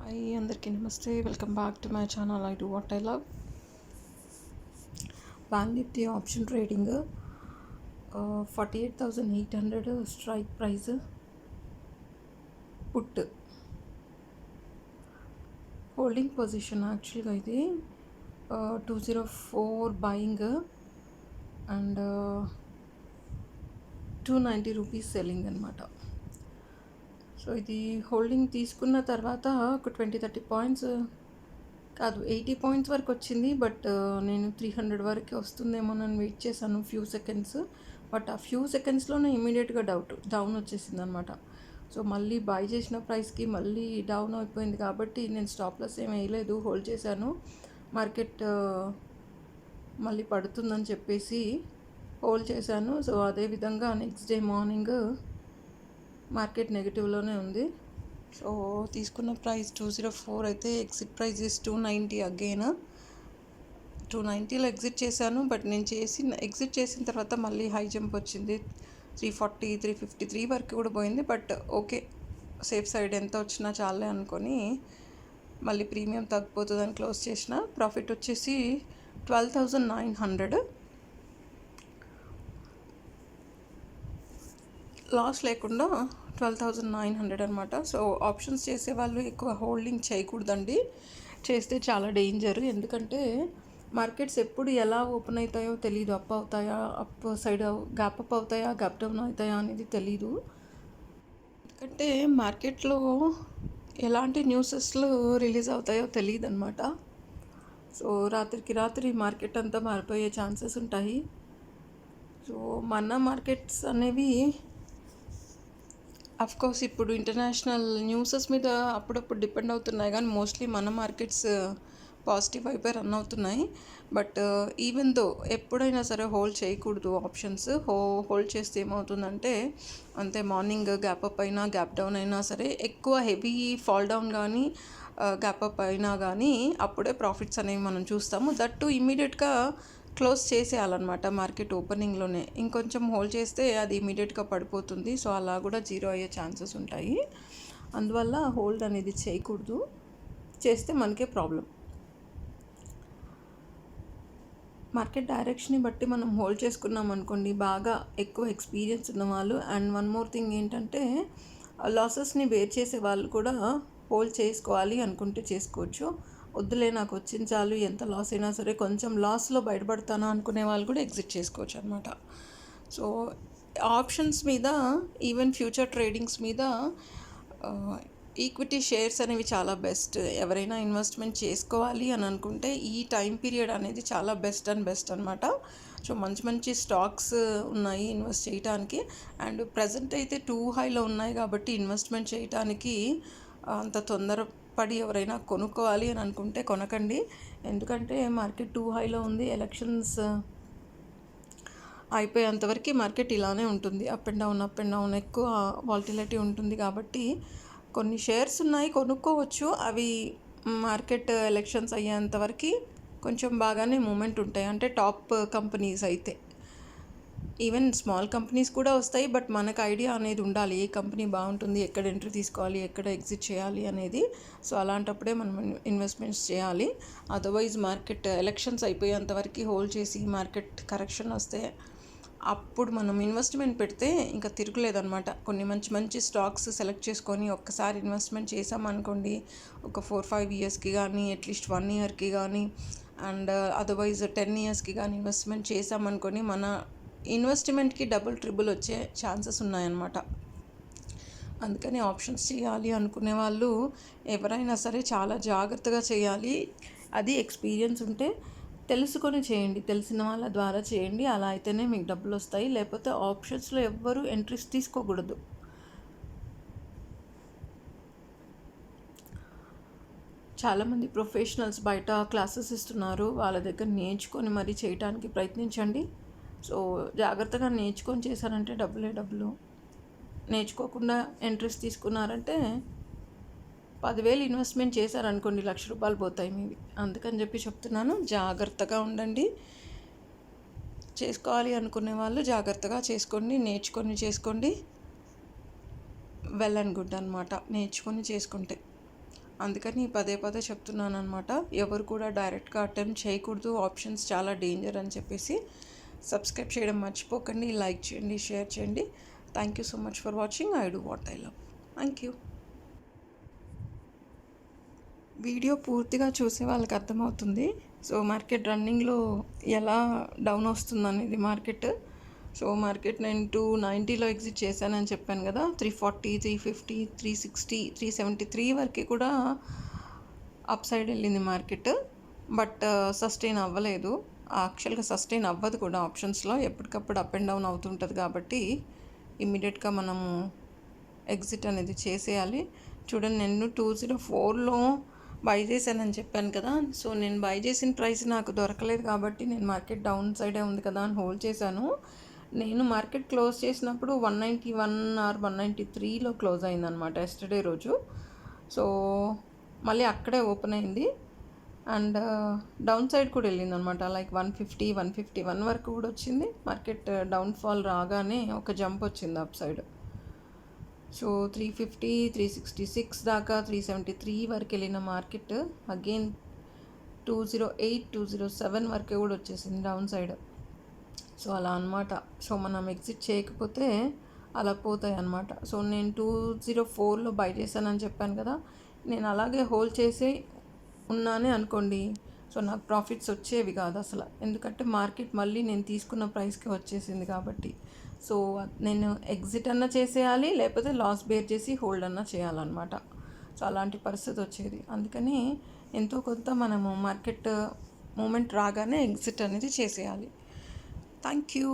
Hi అందరికీ నమస్తే. Welcome back to my channel. I do what I love. Bank Nifty option trading 48,800 strike price. Put holding position యాక్చువల్గా ఇది 204 buying and 290 rupees selling అనమాట. So ఇది holding తీసుకున్న తర్వాత ఒక 20-30 పాయింట్స్ కాదు 80 పాయింట్స్ వరకు వచ్చింది. బట్ నేను 300 వరకు వస్తుందేమో అని వెయిట్ చేశాను ఫ్యూ సెకండ్స్. బట్ ఆ ఫ్యూ సెకండ్స్లోనే ఇమీడియట్గా డౌన్ వచ్చేసింది అనమాట. సో మళ్ళీ బై చేసిన ప్రైస్కి మళ్ళీ డౌన్ అయిపోయింది కాబట్టి నేను స్టాప్ లాస్ ఏం వేయలేదు, హోల్డ్ చేశాను. మార్కెట్ మళ్ళీ పడుతుందని చెప్పేసి హోల్డ్ చేశాను. సో అదేవిధంగా నెక్స్ట్ డే మార్నింగ్ మార్కెట్ నెగిటివ్లోనే ఉంది. సో తీసుకున్న ప్రైస్ 204 అయితే ఎగ్జిట్ ప్రైస్ ఇస్ 290. అగైన్ 290లో ఎగ్జిట్ చేశాను. బట్ నేను ఎగ్జిట్ చేసిన తర్వాత మళ్ళీ హై జంప్ వచ్చింది. 340 353 వరకు కూడా పోయింది. బట్ ఓకే, సేఫ్ సైడ్ ఎంత వచ్చినా చాలే అనుకొని మళ్ళీ ప్రీమియం తగ్గిపోతుందని క్లోజ్ చేసిన. ప్రాఫిట్ వచ్చేసి 12,900. లాస్ లేకుండా 12,900 అనమాట. సో ఆప్షన్స్ చేసేవాళ్ళు ఎక్కువ హోల్డింగ్ చేయకూడదండి, చేస్తే చాలా డేంజర్. ఎందుకంటే మార్కెట్స్ ఎప్పుడు ఎలా ఓపెన్ అవుతాయో తెలీదు. అప్ అవుతాయా, అప్ సైడ్ గ్యాప్ అప్ అవుతాయా, గ్యాప్ డౌన్ అవుతాయా అనేది తెలీదు. ఎందుకంటే మార్కెట్లో ఎలాంటి న్యూసెస్లు రిలీజ్ అవుతాయో తెలియదు అనమాట. సో రాత్రికి రాత్రి మార్కెట్ అంతా మారిపోయే ఛాన్సెస్ ఉంటాయి. సో మన మార్కెట్స్ అనేవి కోర్స్ ఇప్పుడు ఇంటర్నేషనల్ న్యూసెస్ మీద అప్పుడప్పుడు డిపెండ్ అవుతున్నాయి, కానీ మోస్ట్లీ మన మార్కెట్స్ పాజిటివ్ అయిపోయి రన్ అవుతున్నాయి. బట్ ఈవెన్ దో ఎప్పుడైనా సరే హోల్డ్ చేయకూడదు ఆప్షన్స్. హోల్డ్ చేస్తే ఏమవుతుందంటే అంతే, మార్నింగ్ గ్యాప్ అప్ అయినా గ్యాప్ డౌన్ అయినా సరే, ఎక్కువ హెవీ ఫాల్ డౌన్ కానీ గ్యాప్ అప్ అయినా కానీ అప్పుడే ప్రాఫిట్స్ అనేవి మనం చూస్తాము. దట్టు ఇమీడియట్గా క్లోజ్ చేసేయాలన్నమాట మార్కెట్ ఓపెనింగ్లోనే. ఇంకొంచెం హోల్డ్ చేస్తే అది ఇమీడియట్గా పడిపోతుంది. సో అలా కూడా జీరో అయ్యే ఛాన్సెస్ ఉంటాయి. అందువల్ల హోల్డ్ అనేది చేయకూడదు, చేస్తే మనకే ప్రాబ్లం. మార్కెట్ డైరెక్షన్ని బట్టి మనం హోల్డ్ చేసుకున్నాం అనుకోండి, బాగా ఎక్కువ ఎక్స్పీరియన్స్ ఉన్న వాళ్ళు. అండ్ వన్ మోర్ థింగ్ ఏంటంటే, లాసెస్ని బేర్ చేసే వాళ్ళు కూడా హోల్డ్ చేసుకోవాలి అనుకుంటే చేసుకోవచ్చు. వద్దులే నాకు వచ్చిన చాలు, ఎంత లాస్ అయినా సరే కొంచెం లాస్లో బయటపడతాను అనుకునే వాళ్ళు కూడా ఎగ్జిట్ చేసుకోవచ్చు అనమాట. సో ఆప్షన్స్ మీద, ఈవెన్ ఫ్యూచర్ ట్రేడింగ్స్ మీద ఈక్విటీ షేర్స్ అనేవి చాలా బెస్ట్. ఎవరైనా ఇన్వెస్ట్మెంట్ చేసుకోవాలి అని అనుకుంటే ఈ టైం పీరియడ్ అనేది చాలా బెస్ట్ అనమాట. సో మంచి మంచి స్టాక్స్ ఉన్నాయి ఇన్వెస్ట్ చేయడానికి. అండ్ ప్రజెంట్ అయితే 2 హైలో ఉన్నాయి కాబట్టి ఇన్వెస్ట్మెంట్ చేయడానికి అంత తొందరపడి ఎవరైనా కొనుక్కోవాలి అని అనుకుంటే కొనకండి. ఎందుకంటే మార్కెట్ 2 హైలో ఉంది. ఎలక్షన్స్ అయిపోయేంతవరకు మార్కెట్ ఇలానే ఉంటుంది, అప్ అండ్ డౌన్ ఎక్కువ వాలటిలిటీ ఉంటుంది. కాబట్టి కొన్ని షేర్స్ ఉన్నాయి, కొనుక్కోవచ్చు. అవి మార్కెట్ ఎలక్షన్స్ అయ్యేంతవరకు కొంచెం బాగానే మూమెంట్ ఉంటాయి. అంటే టాప్ కంపెనీస్ అయితే, ఈవెన్ స్మాల్ కంపెనీస్ కూడా వస్తాయి. బట్ మనకు ఐడియా అనేది ఉండాలి, ఏ కంపెనీ బాగుంటుంది, ఎక్కడ ఎంట్రీ తీసుకోవాలి, ఎక్కడ ఎగ్జిట్ చేయాలి అనేది. సో అలాంటప్పుడే మనం ఇన్వెస్ట్మెంట్స్ చేయాలి. అదర్వైజ్ మార్కెట్ ఎలక్షన్స్ అయిపోయేంతవరకు హోల్డ్ చేసి మార్కెట్ కరెక్షన్ వస్తే అప్పుడు మనం ఇన్వెస్ట్మెంట్ పెడితే ఇంకా తిరుగులేదనమాట. కొన్ని మంచి మంచి స్టాక్స్ సెలెక్ట్ చేసుకొని ఒక్కసారి ఇన్వెస్ట్మెంట్ చేసామనుకోండి, ఒక 4-5 ఇయర్స్కి కానీ, అట్లీస్ట్ 1 ఇయర్కి కానీ, అండ్ అదర్వైజ్ 10 ఇయర్స్కి కానీ ఇన్వెస్ట్మెంట్ చేసామనుకొని మన ఇన్వెస్ట్మెంట్కి డబుల్ ట్రిబుల్ వచ్చే ఛాన్సెస్ ఉన్నాయన్నమాట. అందుకని ఆప్షన్స్ చేయాలి అనుకునే వాళ్ళు ఎవరైనా సరే చాలా జాగ్రత్తగా చేయాలి. అది ఎక్స్పీరియన్స్ ఉంటే తెలుసుకొని చేయండి, తెలిసిన వాళ్ళ ద్వారా చేయండి. అలా అయితేనే మీకు డబ్బులు వస్తాయి. లేకపోతే ఆప్షన్స్లో ఎవ్వరూ ఎంట్రీస్ తీసుకోకూడదు. చాలామంది ప్రొఫెషనల్స్ బయట క్లాసెస్ ఇస్తున్నారు, వాళ్ళ దగ్గర నేర్చుకొని మరీ చేయడానికి ప్రయత్నించండి. సో జాగ్రత్తగా నేర్చుకొని చేశారంటే డబ్బులు. నేర్చుకోకుండా ఎంట్రీస్ తీసుకున్నారంటే 10,000 ఇన్వెస్ట్మెంట్ చేశారనుకోండి, ₹1,00,000 పోతాయి మీవి. అందుకని చెప్పి చెప్తున్నాను, జాగ్రత్తగా ఉండండి. చేసుకోవాలి అనుకునే వాళ్ళు జాగ్రత్తగా చేసుకోండి, నేర్చుకొని చేసుకోండి. వెల్ అండ్ గుడ్ అనమాట నేర్చుకొని చేసుకుంటే. అందుకని పదే పదే చెప్తున్నాను అనమాట. ఎవరు కూడా డైరెక్ట్గా అటెంప్ట్ చేయకూడదు, ఆప్షన్స్ చాలా డేంజర్ అని చెప్పేసి. సబ్స్క్రైబ్ చేయడం మర్చిపోకండి, లైక్ చేయండి, షేర్ చేయండి. Thank you so much for watching. I do what I love. Thank you. Video పూర్తిగా చూసే వాళ్ళకి అర్థమవుతుంది. సో మార్కెట్ రన్నింగ్లో ఎలా డౌన్ వస్తుంది అనేది మార్కెట్. సో మార్కెట్ నేను 290లో ఎగ్జిట్ చేశానని చెప్పాను కదా. 340, 350, 360, 373 వరకు కూడా అప్ సైడ్ వెళ్ళింది మార్కెట్. బట్ సస్టైన్ అవ్వలేదు. యాక్చువల్గా సస్టైన్ అవ్వదు కూడా. ఆప్షన్స్లో ఎప్పటికప్పుడు అప్ అండ్ డౌన్ అవుతుంటుంది కాబట్టి ఇమ్మీడియట్గా మనము ఎగ్జిట్ అనేది చేసేయాలి. చూడండి, నేను 204లో బై చేశానని చెప్పాను కదా. సో నేను బై చేసిన ప్రైస్ నాకు దొరకలేదు కాబట్టి నేను మార్కెట్ డౌన్ సైడే ఉంది కదా అని హోల్డ్ చేశాను. నేను మార్కెట్ క్లోజ్ చేసినప్పుడు 191 ఆర్ 193లో క్లోజ్ అయిందనమాట ఎస్టర్డే రోజు. సో మళ్ళీ అక్కడే ఓపెన్ అయింది అండ్ డౌన్ సైడ్ కూడా వెళ్ళింది అనమాట. లైక్ 150, 151 వరకు కూడా వచ్చింది. మార్కెట్ డౌన్ఫాల్ రాగానే ఒక జంప్ వచ్చింది అప్ సైడ్. సో 350, 366 దాకా, 373 వరకు వెళ్ళిన మార్కెట్ అగైన్ 208, 207 వరకు కూడా వచ్చేసింది డౌన్ సైడ్. సో అలా అనమాట. సో మనం ఎగ్జిట్ చేయకపోతే అలా పోతాయి అన్నమాట. సో నేను 204లో బై చేశానని చెప్పాను కదా. నేను అలాగే హోల్డ్ చేసి ఉన్నానే అనుకోండి, సో నాకు ప్రాఫిట్స్ వచ్చేవి కాదు అసలు. ఎందుకంటే మార్కెట్ మళ్ళీ నేను తీసుకున్న ప్రైస్కి వచ్చేసింది కాబట్టి. సో నేను ఎగ్జిట్ అన్నా చేసేయాలి, లేకపోతే లాస్ బేర్ చేసి హోల్డ్ అన్నా చేయాలన్నమాట. సో అలాంటి పరిస్థితి వచ్చేది. అందుకని ఎంతో కొంత మనము మార్కెట్ మూమెంట్ రాగానే ఎగ్జిట్ అనేది చేసేయాలి. Thank you.